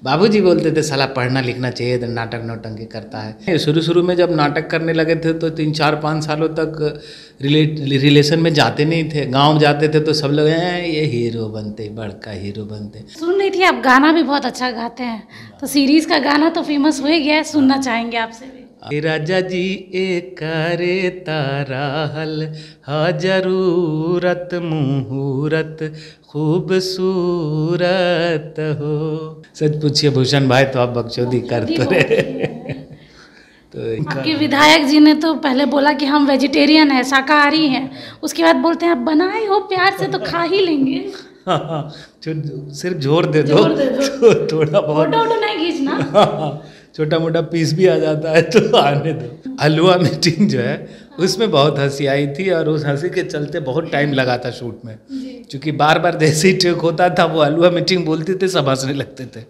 बाबूजी बोलते थे साला पढ़ना लिखना चाहिए, तो नाटक नौटंकी करता है। शुरू शुरू में जब नाटक करने लगे थे तो 3-4-5 सालों तक रिलेशन में जाते नहीं थे। गांव जाते थे तो सब लोग ये हीरो बनते, बड़का हीरो बनते। सुन रही थी आप गाना भी बहुत अच्छा गाते हैं, तो सीरीज का गाना तो फेमस हो ही गया है, सुनना चाहेंगे आपसे भी। राजा जी एक करे तारा हल हा जरूरत मुहूर्त खूबसूरत हो। सच पूछिए भूषण भाई तो आप बकचोदी करते रहे। तो आपके विधायक जी ने तो पहले बोला कि हम वेजिटेरियन हैं, शाकाहारी हैं, उसके बाद बोलते हैं आप बनाए हो प्यार से तो खा ही लेंगे। सिर्फ जोर दे दो तो थोड़ा बहुत फोटो नहीं खींचना, छोटा मोटा पीस भी आ जाता है तो आने दो। हलवा मीटिंग जो है उसमें बहुत हंसी आई थी, और उस हंसी के चलते बहुत टाइम लगा था शूट में, क्योंकि बार बार जैसे ही टेक होता था वो हलवा मीटिंग बोलते थे, सब हंसने लगते थे,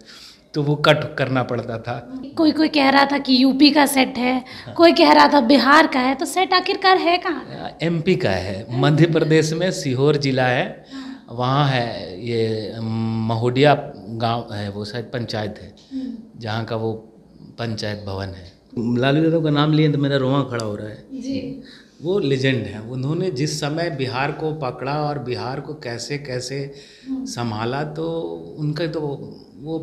तो वो कट करना पड़ता था। कोई कोई कह रहा था कि यूपी का सेट है, कोई कह रहा था बिहार का है, तो सेट आखिरकार है कहाँ? एमपी का है, मध्य प्रदेश में सीहोर जिला है, वहाँ है ये महोडिया गांव है, वो शायद पंचायत है जहाँ का वो पंचायत भवन है। लालू यादव का नाम लिए तो मेरा रोंवा खड़ा हो रहा है जी। वो लेजेंड है। उन्होंने जिस समय बिहार को पकड़ा और बिहार को कैसे कैसे संभाला, तो उनका तो वो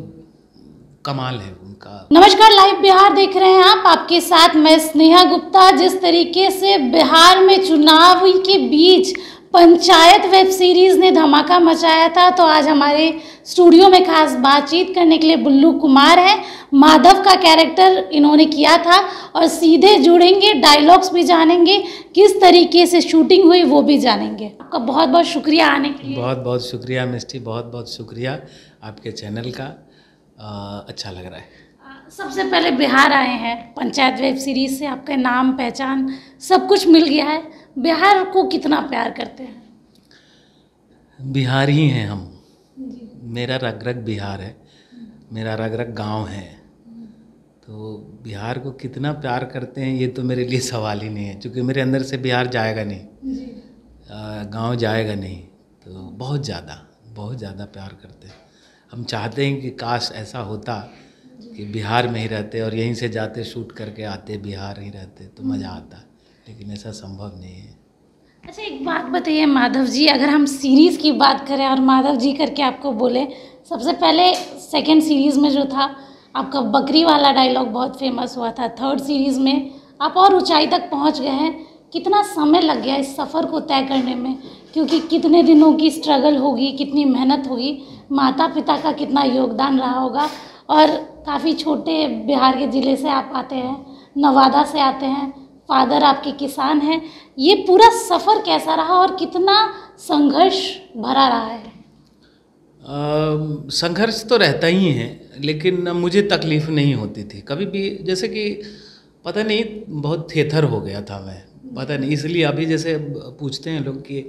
कमाल है उनका। नमस्कार, लाइव बिहार देख रहे हैं आप, आपके साथ मैं स्नेहा गुप्ता। जिस तरीके से बिहार में चुनाव के बीच पंचायत वेब सीरीज ने धमाका मचाया था, तो आज हमारे स्टूडियो में खास बातचीत करने के लिए बुल्लू कुमार है। माधव का कैरेक्टर इन्होंने किया था, और सीधे जुड़ेंगे, डायलॉग्स भी जानेंगे, किस तरीके से शूटिंग हुई वो भी जानेंगे। आपका बहुत बहुत शुक्रिया आने के लिए। बहुत बहुत शुक्रिया मिस्टी, बहुत बहुत शुक्रिया आपके चैनल का, अच्छा लग रहा है। सबसे पहले बिहार आए हैं, पंचायत वेब सीरीज से आपका नाम पहचान सब कुछ मिल गया है, बिहार को कितना प्यार करते हैं? बिहार ही हैं हम, मेरा रग रग बिहार है, मेरा रग रग गाँव है, तो बिहार को कितना प्यार करते हैं ये तो मेरे लिए सवाल ही नहीं है, क्योंकि मेरे अंदर से बिहार जाएगा नहीं, गांव जाएगा नहीं, तो बहुत ज़्यादा प्यार करते हैं। हम चाहते हैं कि काश ऐसा होता कि बिहार में ही रहते और यहीं से जाते शूट करके आते, बिहार ही रहते तो मज़ा आता, लेकिन ऐसा संभव नहीं है। अच्छा, एक बात बताइए माधव जी, अगर हम सीरीज़ की बात करें और माधव जी करके आपको बोले, सबसे पहले सेकंड सीरीज़ में जो था आपका बकरी वाला डायलॉग बहुत फेमस हुआ था, थर्ड सीरीज़ में आप और ऊंचाई तक पहुंच गए हैं। कितना समय लग गया इस सफ़र को तय करने में, क्योंकि कितने दिनों की स्ट्रगल होगी, कितनी मेहनत होगी, माता पिता का कितना योगदान रहा होगा, और काफ़ी छोटे बिहार के ज़िले से आप आते हैं, नवादा से आते हैं, फादर आपके किसान हैं, ये पूरा सफ़र कैसा रहा और कितना संघर्ष भरा रहा है? संघर्ष तो रहता ही है, लेकिन मुझे तकलीफ़ नहीं होती थी कभी भी, जैसे कि पता नहीं बहुत थेथर हो गया था मैं, पता नहीं, इसलिए अभी जैसे पूछते हैं लोग कि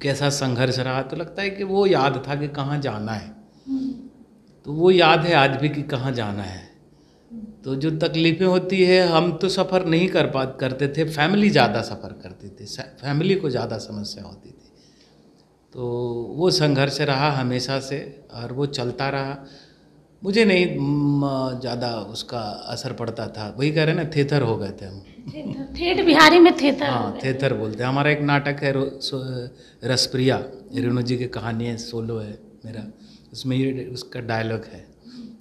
कैसा संघर्ष रहा, तो लगता है कि वो याद था कि कहाँ जाना है, तो वो याद है आज भी कि कहाँ जाना है। तो जो तकलीफ़ें होती है, हम तो सफ़र नहीं करते थे, फैमिली ज़्यादा सफ़र करती थी, फैमिली को ज़्यादा समस्या होती थी, तो वो संघर्ष रहा हमेशा से और वो चलता रहा। मुझे नहीं ज़्यादा उसका असर पड़ता था, वही कह रहे हैं ना, थेथर हो गए थे हम, ठेठ बिहारी में थेथर। हाँ थेथर बोलते हैं। हमारा एक नाटक है रसप्रिया, रेणु जी की कहानी है, सोलो है मेरा, उसमें ये उसका डायलॉग है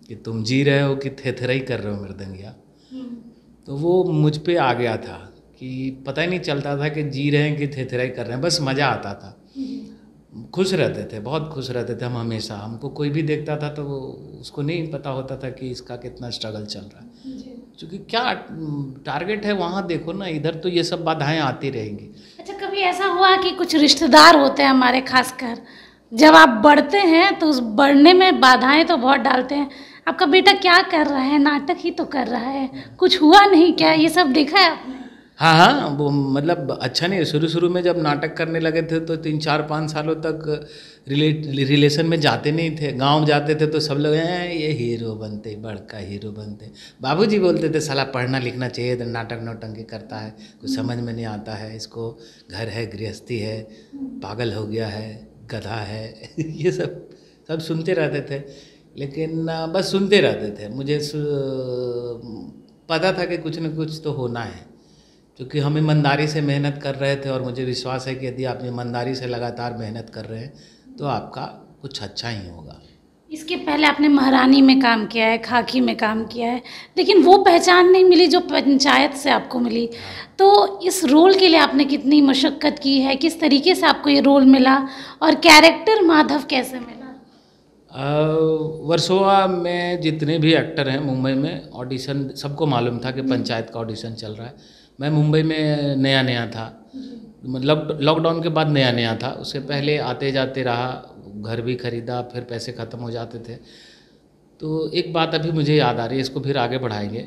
कि तुम जी रहे हो कि थेथरा ही कर रहे हो मृदंगिया, तो वो मुझ पे आ गया था कि पता ही नहीं चलता था कि जी रहे हैं कि थेथरा ही कर रहे हैं, बस मज़ा आता था, खुश रहते थे, बहुत खुश रहते थे हम हमेशा। हमको कोई भी देखता था तो वो उसको नहीं पता होता था कि इसका कितना स्ट्रगल चल रहा है, क्योंकि क्या टारगेट है वहाँ देखो ना, इधर तो ये सब बाधाएं आती रहेंगी। अच्छा, कभी ऐसा हुआ कि कुछ रिश्तेदार होते हैं हमारे, खासकर जब आप बढ़ते हैं तो उस बढ़ने में बाधाएं तो बहुत डालते हैं, आपका बेटा क्या कर रहा है, नाटक ही तो कर रहा है, कुछ हुआ नहीं क्या, ये सब देखा है आपने? हाँ, वो मतलब अच्छा नहीं, शुरू शुरू में जब नाटक करने लगे थे तो 3-4-5 सालों तक रिलेशन में जाते नहीं थे। गांव जाते थे तो सब लोग ये हीरो बनते, बड़का हीरो बनते। बाबूजी बोलते थे साला पढ़ना लिखना चाहिए, तो नाटक नौटंकी करता है, कुछ समझ में नहीं आता है, इसको घर है, गृहस्थी है, पागल हो गया है, गधा है ये सब सुनते रहते थे। लेकिन बस सुनते रहते थे। मुझे पता था कि कुछ न कुछ तो होना है, क्योंकि हम ईमानदारी से मेहनत कर रहे थे और मुझे विश्वास है कि यदि आप ईमानदारी से लगातार मेहनत कर रहे हैं तो आपका कुछ अच्छा ही होगा। इसके पहले आपने महारानी में काम किया है, खाकी में काम किया है, लेकिन वो पहचान नहीं मिली जो पंचायत से आपको मिली। तो इस रोल के लिए आपने कितनी मशक्क़त की है, किस तरीके से आपको ये रोल मिला और कैरेक्टर माधव कैसे मिला? वर्सोवा में जितने भी एक्टर हैं मुंबई में, ऑडिशन सबको मालूम था कि पंचायत का ऑडिशन चल रहा है। मैं मुंबई में नया नया था, मतलब लॉकडाउन के बाद नया नया था। उससे पहले आते जाते रहा, घर भी खरीदा, फिर पैसे ख़त्म हो जाते थे। तो एक बात अभी मुझे याद आ रही है, इसको फिर आगे बढ़ाएंगे,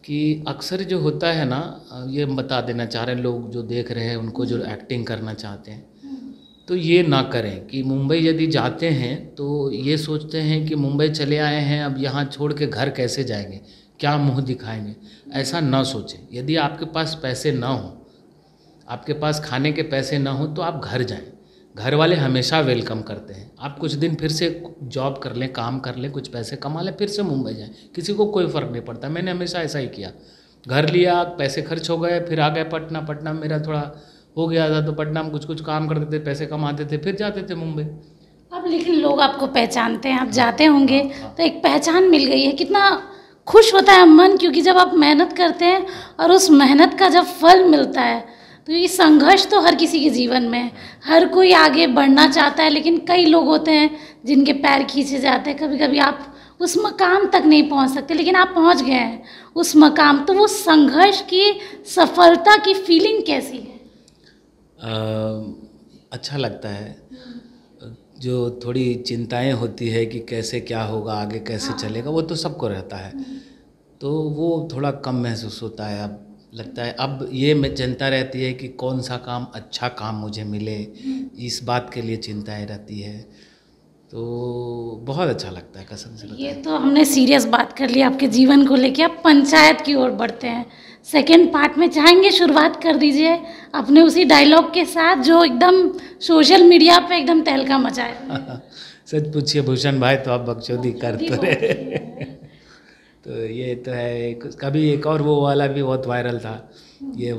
कि अक्सर जो होता है ना, ये बता देना चाह रहे हैं लोग जो देख रहे हैं उनको, जो एक्टिंग करना चाहते हैं, तो ये ना करें कि मुंबई यदि जाते हैं तो ये सोचते हैं कि मुंबई चले आए हैं, अब यहाँ छोड़ के घर कैसे जाएंगे, क्या मुंह दिखाएंगे। ऐसा ना सोचें। यदि आपके पास पैसे ना हो, आपके पास खाने के पैसे ना हो, तो आप घर जाएं। घर वाले हमेशा वेलकम करते हैं। आप कुछ दिन फिर से जॉब कर लें, काम कर लें, कुछ पैसे कमा लें, फिर से मुंबई जाएं, किसी को कोई फ़र्क नहीं पड़ता। मैंने हमेशा ऐसा ही किया। घर लिया, पैसे खर्च हो गए, फिर आ गए पटना। पटना मेरा थोड़ा हो गया था, तो पटना में कुछ कुछ काम करते थे, पैसे कमाते थे, फिर जाते थे मुंबई। अब लेकिन लोग आपको पहचानते हैं, आप जाते होंगे तो एक पहचान मिल गई है, कितना खुश होता है मन, क्योंकि जब आप मेहनत करते हैं और उस मेहनत का जब फल मिलता है, तो ये संघर्ष तो हर किसी के जीवन में है। हर कोई आगे बढ़ना चाहता है, लेकिन कई लोग होते हैं जिनके पैर खींचे जाते हैं। कभी कभी आप उस मकाम तक नहीं पहुंच सकते, लेकिन आप पहुंच गए हैं उस मकाम। तो वो संघर्ष की सफलता की फीलिंग कैसी है? अच्छा लगता है। जो थोड़ी चिंताएं होती है कि कैसे क्या होगा, आगे कैसे चलेगा, वो तो सबको रहता है, तो वो थोड़ा कम महसूस होता है। अब लगता है, अब ये चिंता रहती है कि कौन सा काम, अच्छा काम मुझे मिले, इस बात के लिए चिंताएं रहती है। तो बहुत अच्छा लगता है, कसम से। ये तो हमने सीरियस बात कर ली आपके जीवन को लेके। आप पंचायत की ओर बढ़ते हैं, सेकेंड पार्ट में चाहेंगे शुरुआत कर दीजिए अपने उसी डायलॉग के साथ जो एकदम सोशल मीडिया पे एकदम तहलका मचाया। सच पूछिए भूषण भाई, तो आप बकचोदी कर तो रहे। तो ये तो है। कभी एक और वो वाला भी बहुत वायरल था, ये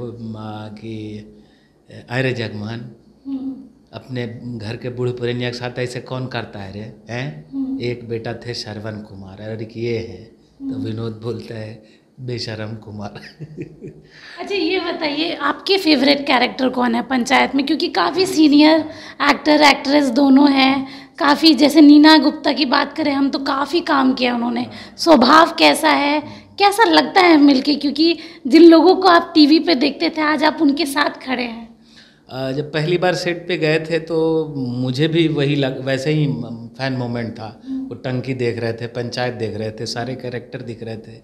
कि अरे जगमान, अपने घर के बूढ़े पुरनिया के साथ ऐसे कौन करता है रे, हैं? एक बेटा थे श्रवण कुमार, अरे ये है, तो विनोद बोलता है बेशरम कुमार। अच्छा ये बताइए, आपके फेवरेट कैरेक्टर कौन है पंचायत में? क्योंकि काफ़ी सीनियर एक्टर एक्ट्रेस दोनों हैं, काफ़ी, जैसे नीना गुप्ता की बात करें हम, तो काफ़ी काम किया उन्होंने। स्वभाव कैसा है, कैसा लगता है मिलके? क्योंकि जिन लोगों को आप टीवी पे देखते थे, आज आप उनके साथ खड़े हैं। जब पहली बार सेट पे गए थे तो मुझे भी वही वैसे ही फैन मोमेंट था। वो टंकी देख रहे थे, पंचायत देख रहे थे, सारे कैरेक्टर दिख रहे थे,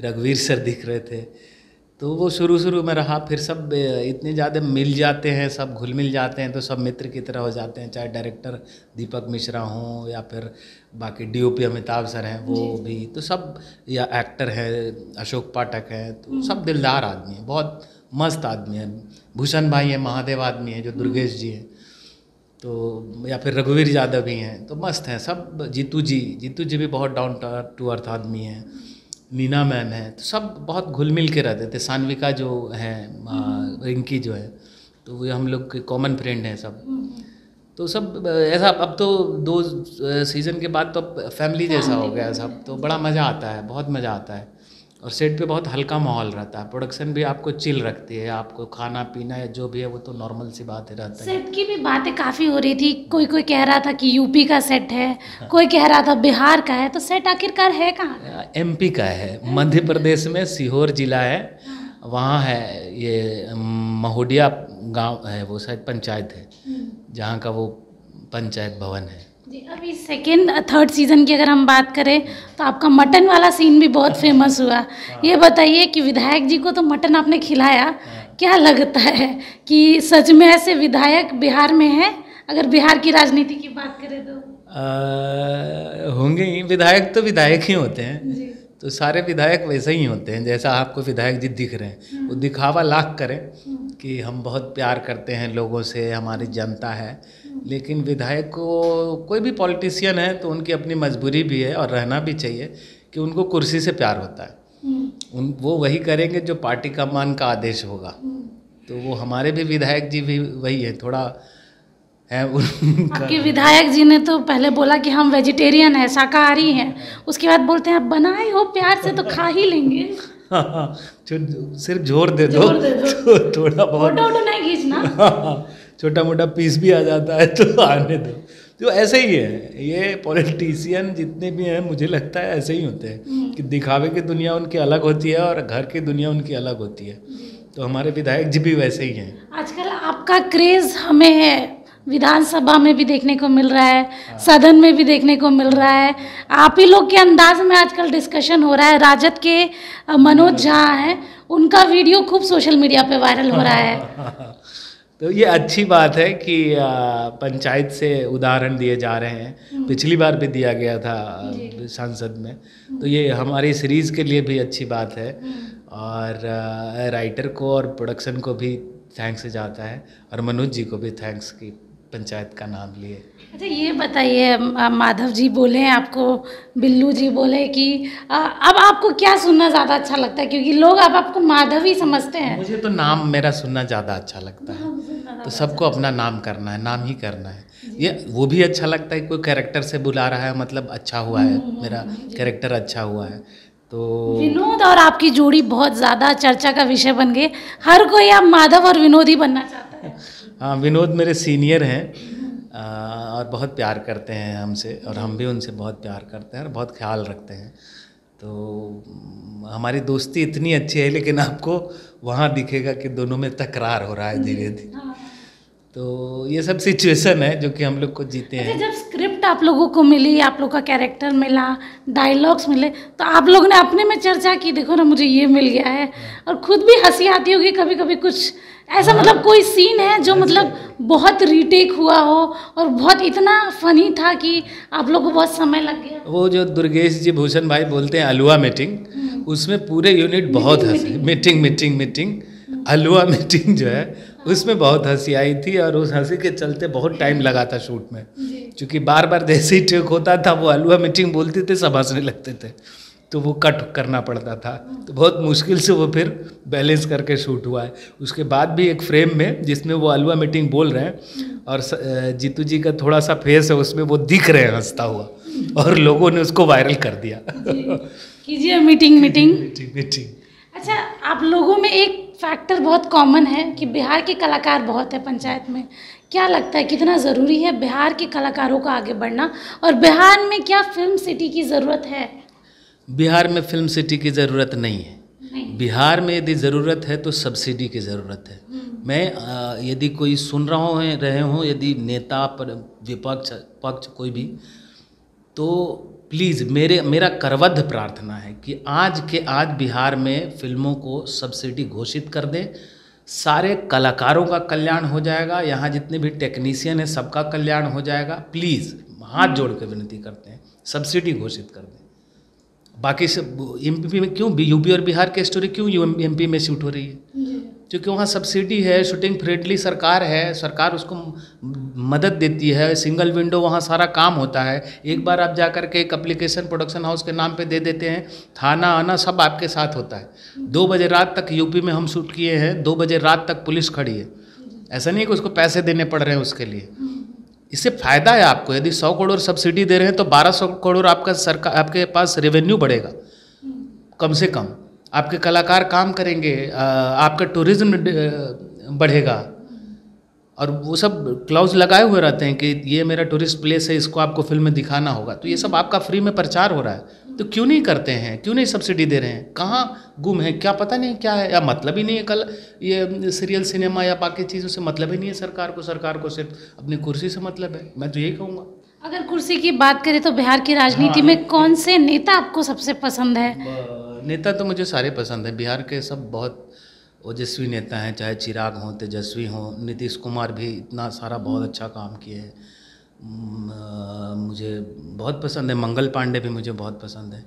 रघुवीर सर दिख रहे थे। तो वो शुरू में रहा, फिर सब इतने ज़्यादा मिल जाते हैं, सब घुल मिल जाते हैं, तो सब मित्र की तरह हो जाते हैं। चाहे डायरेक्टर दीपक मिश्रा हों या फिर बाकी DOP अमिताभ सर हैं, वो भी तो सब, या एक्टर हैं अशोक पाठक हैं, तो सब दिलदार आदमी हैं, बहुत मस्त आदमी है। भूषण भाई हैं, महादेव आदमी हैं जो दुर्गेश जी हैं, तो या फिर रघुवीर यादव भी हैं, तो मस्त हैं सब। जीतू जी भी बहुत डाउन टू अर्थ आदमी हैं। नीना मैम है, तो सब बहुत घुल मिल के रहते थे। सान्विका जो है, रिंकी जो है, तो वो हम लोग के कॉमन फ्रेंड हैं सब। तो सब ऐसा, अब तो 2 सीज़न के बाद तो फैमिली जैसा हो गया सब, तो बड़ा मज़ा आता है, बहुत मज़ा आता है। और सेट पे बहुत हल्का माहौल रहता है, प्रोडक्शन भी आपको चिल रखती है, आपको खाना पीना या जो भी है वो तो नॉर्मल सी बात है, रहता है। सेट की भी बातें काफ़ी हो रही थी, कोई कह रहा था कि यूपी का सेट है, कोई कह रहा था बिहार का है, तो सेट आखिरकार है कहाँ? MP का है, मध्य प्रदेश में सीहोर जिला है, वहाँ है ये महोडिया गांव है, वो शायद पंचायत है जहाँ का वो पंचायत भवन है। जी, अभी सेकेंड थर्ड सीज़न की अगर हम बात करें तो आपका मटन वाला सीन भी बहुत फेमस हुआ। ये बताइए कि विधायक जी को तो मटन आपने खिलाया, क्या लगता है कि सच में ऐसे विधायक बिहार में हैं? अगर बिहार की राजनीति की बात करें तो होंगे ही विधायक, तो विधायक ही होते हैं, तो सारे विधायक वैसे ही होते हैं जैसा आपको विधायक जी दिख रहे हैं। वो दिखावा लाख करें कि हम बहुत प्यार करते हैं लोगों से, हमारी जनता है, लेकिन विधायक को, कोई भी पॉलिटिशियन है तो उनकी अपनी मजबूरी भी है और रहना भी चाहिए कि उनको कुर्सी से प्यार होता है। वो वही करेंगे जो पार्टी का मान का आदेश होगा। तो वो हमारे भी विधायक जी भी वही है, थोड़ा है उनका। आपके विधायक जी ने तो पहले बोला कि हम वेजिटेरियन हैं, शाकाहारी हैं, उसके बाद बोलते हैं आप बनाए हो प्यार से तो खा ही लेंगे। हाँ, सिर्फ जोर दे दो तो थोड़ा बहुत फोटो नहीं खींचना। छोटा मोटा पीस भी आ जाता है तो आने दो। तो ऐसे ही है, ये पॉलिटिशियन जितने भी हैं मुझे लगता है ऐसे ही होते हैं कि दिखावे की दुनिया उनकी अलग होती है और घर की दुनिया उनकी अलग होती है। तो हमारे विधायक जी भी वैसे ही हैं। आजकल आपका क्रेज हमें विधानसभा में भी देखने को मिल रहा है, सदन में भी देखने को मिल रहा है। आप ही लोग के अंदाज में आजकल डिस्कशन हो रहा है। राजद के मनोज झा हैं, उनका वीडियो खूब सोशल मीडिया पे वायरल हो रहा है। तो ये अच्छी बात है कि पंचायत से उदाहरण दिए जा रहे हैं। पिछली बार भी दिया गया था संसद में। तो ये हमारी सीरीज़ के लिए भी अच्छी बात है और राइटर को और प्रोडक्शन को भी थैंक्स जाता है और मनोज जी को भी थैंक्स कि पंचायत का नाम लिए। अच्छा ये बताइए, माधव जी बोले आपको, बिल्लू जी बोले कि अब आपको क्या सुनना ज़्यादा अच्छा लगता है? क्योंकि लोग अब आपको माधव ही समझते हैं। मुझे तो नाम मेरा सुनना ज़्यादा अच्छा लगता है। तो सबको अपना नाम करना है, नाम ही करना है। ये वो भी अच्छा लगता है, कोई कैरेक्टर से बुला रहा है मतलब अच्छा हुआ है, मेरा कैरेक्टर अच्छा हुआ है। तो विनोद और आपकी जोड़ी बहुत ज़्यादा चर्चा का विषय बन गई। हर कोई अब माधव और विनोद ही बनना चाहता है। हाँ, विनोद मेरे सीनियर हैं और बहुत प्यार करते हैं हमसे और हम भी उनसे बहुत प्यार करते हैं और बहुत ख्याल रखते हैं। तो हमारी दोस्ती इतनी अच्छी है, लेकिन आपको वहाँ दिखेगा कि दोनों में तकरार हो रहा है धीरे धीरे। तो ये सब सिचुएशन है जो कि हम लोग को जीते हैं। जब स्क्रिप्ट आप लोगों को मिली, आप लोग का कैरेक्टर मिला, डायलॉग्स मिले, तो आप लोगों ने अपने में चर्चा की, देखो ना मुझे ये मिल गया है, और खुद भी हंसी आती होगी कभी कभी कुछ ऐसा, मतलब कोई सीन है जो मतलब बहुत रीटेक हुआ हो और बहुत इतना फनी था कि आप लोग को बहुत समय लग गया? वो जो दुर्गेश जी भूषण भाई बोलते हैं अलुआ मीटिंग, उसमें पूरे यूनिट बहुत हंसे। मीटिंग अलुआ मीटिंग जो है उसमें बहुत हंसी आई थी और उस हंसी के चलते बहुत टाइम लगा था शूट में, क्योंकि बार बार जैसे ही टेक होता था वो अलुआ मीटिंग बोलते थे, सब हंसने लगते थे, तो वो कट करना पड़ता था। तो बहुत मुश्किल से वो फिर बैलेंस करके शूट हुआ है। उसके बाद भी एक फ्रेम में जिसमें वो अलुआ मीटिंग बोल रहे हैं और जीतू जी का थोड़ा सा फेस है उसमें वो दिख रहे हैं हंसता हुआ, और लोगों ने उसको वायरल कर दिया। कीजिए मीटिंग। अच्छा, आप लोगों में एक फैक्टर बहुत कॉमन है कि बिहार के कलाकार बहुत है पंचायत में। क्या लगता है कितना ज़रूरी है बिहार के कलाकारों का आगे बढ़ना, और बिहार में क्या फिल्म सिटी की ज़रूरत है? बिहार में फिल्म सिटी की ज़रूरत नहीं है। बिहार में यदि ज़रूरत है तो सब्सिडी की ज़रूरत है। मैं यदि कोई सुन रहे हों यदि नेता पर विपक्ष पक्ष कोई भी, तो प्लीज़ मेरा करवद्ध प्रार्थना है कि आज बिहार में फिल्मों को सब्सिडी घोषित कर दें। सारे कलाकारों का कल्याण हो जाएगा, यहाँ जितने भी टेक्नीशियन हैं सबका कल्याण हो जाएगा। प्लीज़ हाथ जोड़ के विनती करते हैं, सब्सिडी घोषित कर दें। बाकी सब एमपी में क्यों, यूपी और बिहार की स्टोरी क्यों एमपी में शूट हो रही है? क्योंकि वहाँ सब्सिडी है, शूटिंग फ्रेंडली सरकार है, सरकार उसको मदद देती है, सिंगल विंडो वहाँ सारा काम होता है। एक बार आप जा कर के एक एप्लीकेशन प्रोडक्शन हाउस के नाम पे दे देते हैं, थाना आना सब आपके साथ होता है। 2 बजे रात तक यूपी में हम शूट किए हैं, 2 बजे रात तक पुलिस खड़ी है। ऐसा नहीं है कि उसको पैसे देने पड़ रहे हैं उसके लिए। इससे फ़ायदा है आपको। यदि 100 करोड़ सब्सिडी दे रहे हैं तो 1200 करोड़ आपका सरकार आपके पास रेवेन्यू बढ़ेगा कम से कम। आपके कलाकार काम करेंगे, आपका टूरिज्म बढ़ेगा, और वो सब क्लाउज लगाए हुए रहते हैं कि ये मेरा टूरिस्ट प्लेस है, इसको आपको फिल्म में दिखाना होगा। तो ये सब आपका फ्री में प्रचार हो रहा है, तो क्यों नहीं करते हैं, क्यों नहीं सब्सिडी दे रहे हैं? कहाँ गुम है, क्या पता नहीं क्या है, या मतलब ही नहीं है। कल ये सीरियल सिनेमा या बाकी चीज़ों से मतलब ही नहीं है सरकार को सिर्फ अपनी कुर्सी से मतलब है। मैं तो यही कहूँगा। अगर कुर्सी की बात करें तो बिहार की राजनीति में कौन से नेता आपको सबसे पसंद है? नेता तो मुझे सारे पसंद हैं। बिहार के सब बहुत ओजस्वी नेता हैं, चाहे चिराग हों, तेजस्वी हों, नीतीश कुमार भी इतना सारा बहुत अच्छा काम किए हैं, मुझे बहुत पसंद है। मंगल पांडे भी मुझे बहुत पसंद है।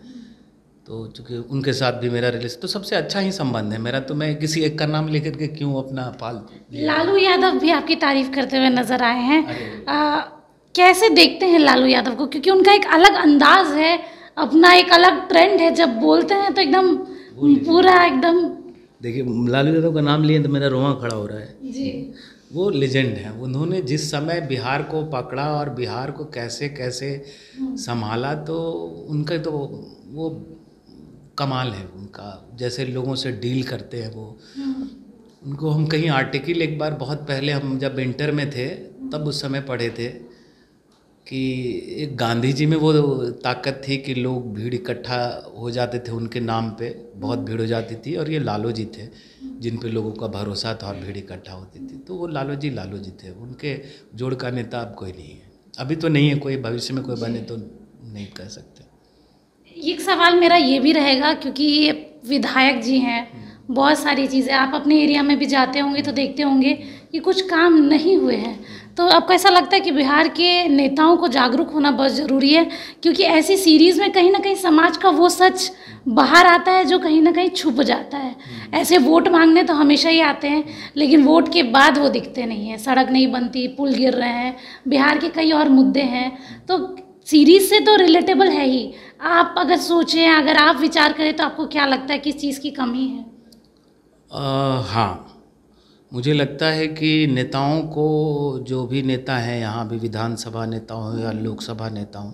तो चूँकि उनके साथ भी मेरा रिलेशन तो सबसे अच्छा ही संबंध है मेरा, तो मैं किसी एक का नाम लेकर के क्यों अपना फालतू। लालू यादव भी आपकी तारीफ करते हुए नजर आए हैं। अरे कैसे देखते हैं लालू यादव को, क्योंकि उनका एक अलग अंदाज है, अपना एक अलग ट्रेंड है, जब बोलते हैं तो एकदम पूरा एकदम। देखिए, लालू यादव का नाम लिए तो मेरा रोंवा खड़ा हो रहा है जी। वो लेजेंड है। उन्होंने जिस समय बिहार को पकड़ा और बिहार को कैसे कैसे संभाला, तो उनका तो वो कमाल है उनका, जैसे लोगों से डील करते हैं वो। उनको हम कहीं आर्टिकल एक बार बहुत पहले, हम जब इंटर में थे तब उस समय पढ़े थे कि एक गांधी जी में वो ताकत थी कि लोग भीड़ इकट्ठा हो जाते थे उनके नाम पे, बहुत भीड़ हो जाती थी, और ये लालू जी थे जिन पे लोगों का भरोसा था और भीड़ इकट्ठा होती थी। तो वो लालू जी थे, उनके जोड़ का नेता अब कोई नहीं है, अभी तो नहीं है कोई, भविष्य में कोई बने तो नहीं कह सकते। एक सवाल मेरा ये भी रहेगा, क्योंकि ये विधायक जी हैं, बहुत सारी चीज़ें आप अपने एरिया में भी जाते होंगे तो देखते होंगे कि कुछ काम नहीं हुए हैं, तो आपको ऐसा लगता है कि बिहार के नेताओं को जागरूक होना बहुत ज़रूरी है, क्योंकि ऐसी सीरीज़ में कहीं ना कहीं समाज का वो सच बाहर आता है जो कहीं ना कहीं छुप जाता है। ऐसे वोट मांगने तो हमेशा ही आते हैं, लेकिन वोट के बाद वो दिखते नहीं हैं, सड़क नहीं बनती, पुल गिर रहे हैं, बिहार के कई और मुद्दे हैं। तो सीरीज से तो रिलेटेबल है ही, आप अगर सोचें, अगर आप विचार करें तो आपको क्या लगता है किस चीज़ की कमी है? हाँ, मुझे लगता है कि नेताओं को, जो भी नेता हैं यहाँ भी, विधानसभा नेता हों या लोकसभा नेता हों,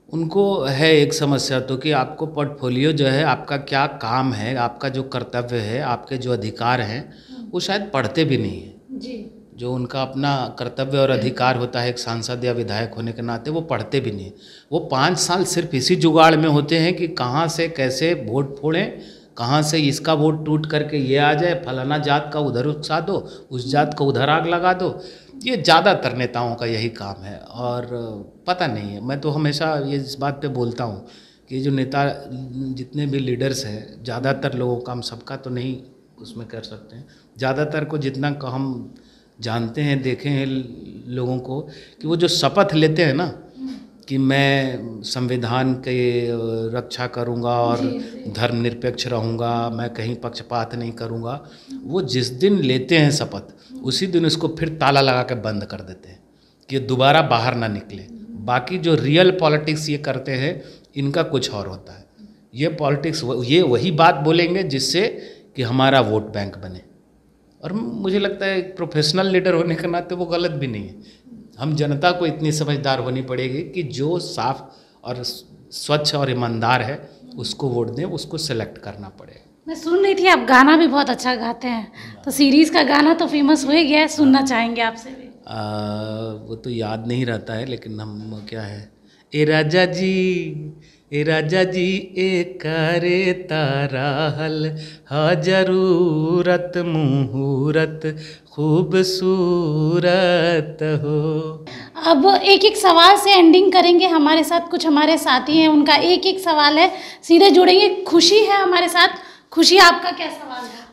उनको है एक समस्या तो कि आपको पोर्टफोलियो जो है, आपका क्या काम है, आपका जो कर्तव्य है, आपके जो अधिकार हैं, वो शायद पढ़ते भी नहीं हैं। जी। जो उनका अपना कर्तव्य और अधिकार होता है एक सांसद या विधायक होने के नाते, वो पढ़ते भी नहीं। वो 5 साल सिर्फ इसी जुगाड़ में होते हैं कि कहाँ से कैसे वोट फोड़ें, कहाँ से इसका वोट टूट करके ये आ जाए, फलाना जात का उधर उकसा दो, उस जात को उधर आग लगा दो। ये ज़्यादातर नेताओं का यही काम है, और पता नहीं है, मैं तो हमेशा ये इस बात पे बोलता हूँ कि जो नेता, जितने भी लीडर्स हैं, ज़्यादातर लोगों का, हम सबका तो नहीं उसमें कर सकते हैं, ज़्यादातर को जितना का हम जानते हैं, देखे हैं लोगों को, कि वो जो शपथ लेते हैं ना कि मैं संविधान के रक्षा करूंगा और धर्मनिरपेक्ष रहूंगा, मैं कहीं पक्षपात नहीं करूंगा, वो जिस दिन लेते हैं शपथ, उसी दिन उसको फिर ताला लगा के बंद कर देते हैं कि दोबारा बाहर ना निकले। बाकी जो रियल पॉलिटिक्स ये करते हैं, इनका कुछ और होता है। ये पॉलिटिक्स, ये वही बात बोलेंगे जिससे कि हमारा वोट बैंक बने, और मुझे लगता है एक प्रोफेशनल लीडर होने के नाते वो गलत भी नहीं है। हम जनता को इतनी समझदार होनी पड़ेगी कि जो साफ और स्वच्छ और ईमानदार है उसको वोट दें, उसको सेलेक्ट करना पड़ेगा। मैं सुन रही थी आप गाना भी बहुत अच्छा गाते हैं, तो सीरीज़ का गाना तो फेमस हो ही गया है, सुनना चाहेंगे आपसे भी। वो तो याद नहीं रहता है, लेकिन हम क्या है, ए राजा जी, ए राजा जी, ए करे तारा हल, हा जरूरत मुहूर्त खूबसूरत हो। अब एक एक सवाल से एंडिंग करेंगे, हमारे साथ कुछ हमारे साथी हैं, उनका एक एक सवाल है, सीधे जुड़ेंगे। खुशी है हमारे साथ, खुशी आपका क्या सवाल है?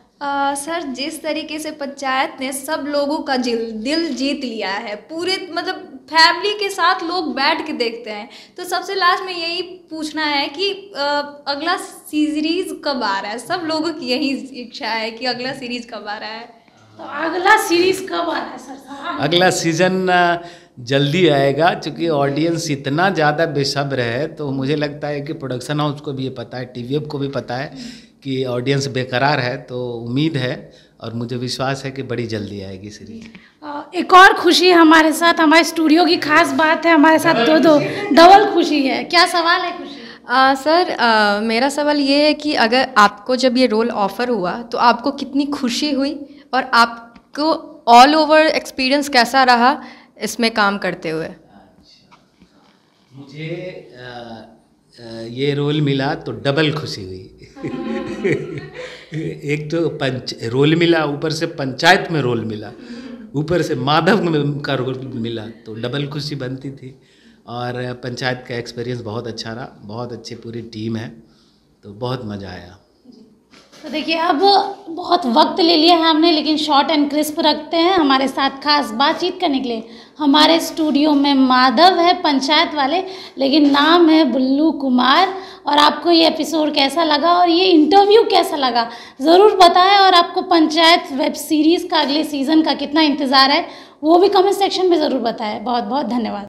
सर, जिस तरीके से पंचायत ने सब लोगों का दिल जीत लिया है, पूरे मतलब फैमिली के साथ लोग बैठ के देखते हैं, तो सबसे लास्ट में यही पूछना है कि अगला सीरीज कब आ रहा है? सब लोगों की यही इच्छा है कि अगला सीरीज कब आ रहा है। तो अगला सीरीज कब आ रहा है सर? अगला सीजन जल्दी आएगा, क्योंकि ऑडियंस इतना ज़्यादा बेसब्र है, तो मुझे लगता है कि प्रोडक्शन हाउस को भी ये पता है, टीवीएफ को भी पता है कि ऑडियंस बेकरार है, तो उम्मीद है और मुझे विश्वास है कि बड़ी जल्दी आएगी सीरीज। एक और खुशी हमारे साथ, हमारे स्टूडियो की खास बात है, हमारे साथ दो डबल खुशी है। क्या सवाल है खुशी? सर, मेरा सवाल ये है कि अगर आपको जब ये रोल ऑफर हुआ तो आपको कितनी खुशी हुई, और आपको ऑल ओवर एक्सपीरियंस कैसा रहा इसमें काम करते हुए? मुझे ये रोल मिला तो डबल खुशी हुई। एक तो रोल मिला, ऊपर से पंचायत में रोल मिला, ऊपर से माधव का रोल मिला, तो डबल खुशी बनती थी। और पंचायत का एक्सपीरियंस बहुत अच्छा रहा, बहुत अच्छी पूरी टीम है, तो बहुत मज़ा आया। तो देखिए, अब बहुत वक्त ले लिया है हमने, लेकिन शॉर्ट एंड क्रिस्प रखते हैं। हमारे साथ खास बातचीत करने के लिए हमारे स्टूडियो में माधव है, पंचायत वाले, लेकिन नाम है बुल्लू कुमार। और आपको ये एपिसोड कैसा लगा और ये इंटरव्यू कैसा लगा ज़रूर बताएं। और आपको पंचायत वेब सीरीज़ का अगले सीज़न का कितना इंतज़ार है वो भी कमेंट सेक्शन में ज़रूर बताएं। बहुत बहुत धन्यवाद।